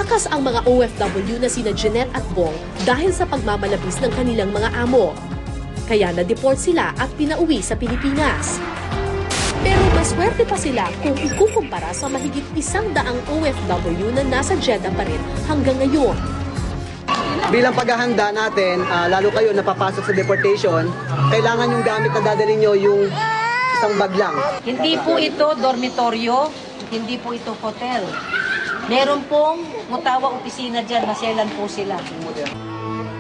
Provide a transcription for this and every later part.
Takas ang mga OFW na sina Jeanette at Bong dahil sa pagmamalabis ng kanilang mga amo. Kaya na-deport sila at pinauwi sa Pilipinas. Pero maswerte pa sila kung ikukumpara sa mahigit 100 OFW na nasa Jeddah pa rin hanggang ngayon. Bilang paghahanda natin, lalo kayo napapasok sa deportation, kailangan yung gamit na dadalhin nyo yung isang bag lang. Hindi po ito dormitoryo, hindi po ito hotel. Meron pong mutawa opisina dyan, maselan po sila.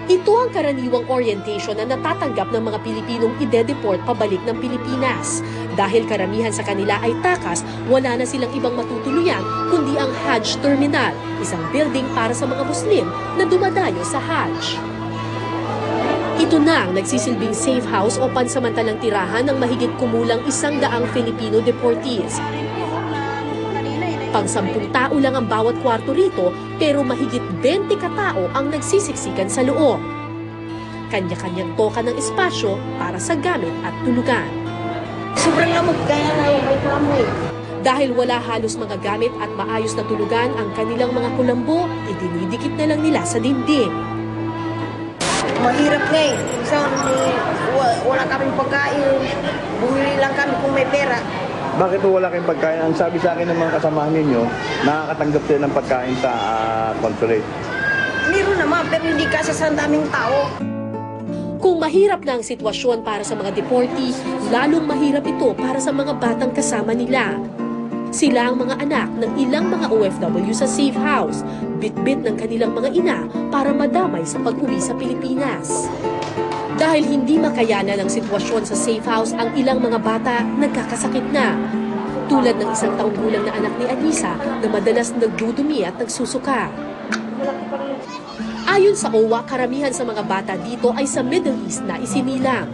Ito ang karaniwang orientation na natatanggap ng mga Pilipinong ide-deport pabalik ng Pilipinas. Dahil karamihan sa kanila ay takas, wala na silang ibang matutuluyan kundi ang Hajj Terminal, isang building para sa mga Muslim na dumadayo sa Hajj. Ito na ang nagsisilbing safe house o pansamantalang tirahan ng mahigit kumulang 100 Filipino deportees. Pang-10 tao lang ang bawat kwarto rito, pero mahigit 20 katao ang nagsisiksikan sa loob. Kanya-kanyang toka ng espasyo para sa gamit at tulugan. Sobrang lamog, kaya na yung may kamoy. Dahil wala halos mga gamit at maayos na tulugan ang kanilang mga kulambo, idinidikit na lang nila sa dingding. Mahirap nga eh. Wala kaming pagkain. Bumili lang kami kung may pera. Bakit wala kayong pagkain? Ang sabi sa akin ng mga kasamahan ninyo, nakakatanggap sila ng pagkain sa consulate. Meron naman, pero hindi kasi sa daming tao. Kung mahirap na ang sitwasyon para sa mga deportee, lalong mahirap ito para sa mga batang kasama nila. Sila ang mga anak ng ilang mga OFW sa safe house, bit-bit ng kanilang mga ina para madamay sa pag-uwi sa Pilipinas. Dahil hindi makayanan ang sitwasyon sa safe house, ang ilang mga bata nagkakasakit na. Tulad ng 1 taong gulang na anak ni Anisa na madalas nagdudumi at nagsusuka. Ayon sa OWA, karamihan sa mga bata dito ay sa Middle East na isinilang.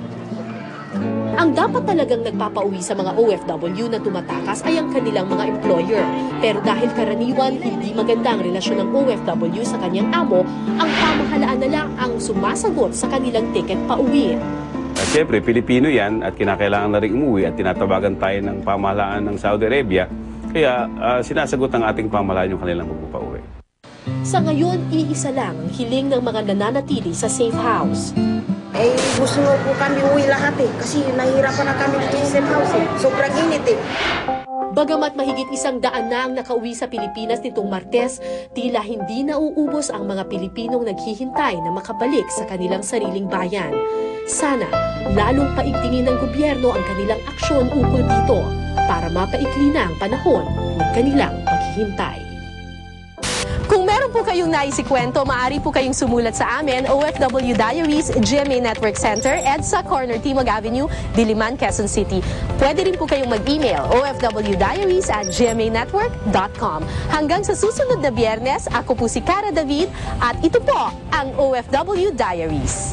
Ang dapat talagang nagpapauwi sa mga OFW na tumatakas ay ang kanilang mga employer. Pero dahil karaniwan hindi maganda ang relasyon ng OFW sa kanyang amo, ang pamahalaan na lang ang sumasagot sa kanilang ticket pauwi. Siyempre, Pilipino yan at kinakailangan na rin umuwi at tinatabagan tayo ng pamahalaan ng Saudi Arabia. Kaya sinasagot ng ating pamahalaan yung kanilang magpapauwi. Sa ngayon, iisa lang ang hiling ng mga nananatili sa safe house. Gusto mo po kami uwi lahat eh. Kasi nahihirapan na kami dito sa safe house eh. Sobrang init eh. Bagamat mahigit 100 na ang nakauwi sa Pilipinas nitong Martes, tila hindi nauubos ang mga Pilipinong naghihintay na makabalik sa kanilang sariling bayan. Sana, lalong paigtingin ng gobyerno ang kanilang aksyon ukol dito para mapaikli na ang panahon ng kanilang paghihintay. Kung meron po kayong naisikwento, maaari po kayong sumulat sa amin, OFW Diaries, GMA Network Center, EDSA Corner Timog Avenue, Diliman, Quezon City. Pwede rin po kayong mag-email, ofwdiaries@gmanetwork.com. Hanggang sa susunod na Biyernes, ako po si Cara David at ito po ang OFW Diaries.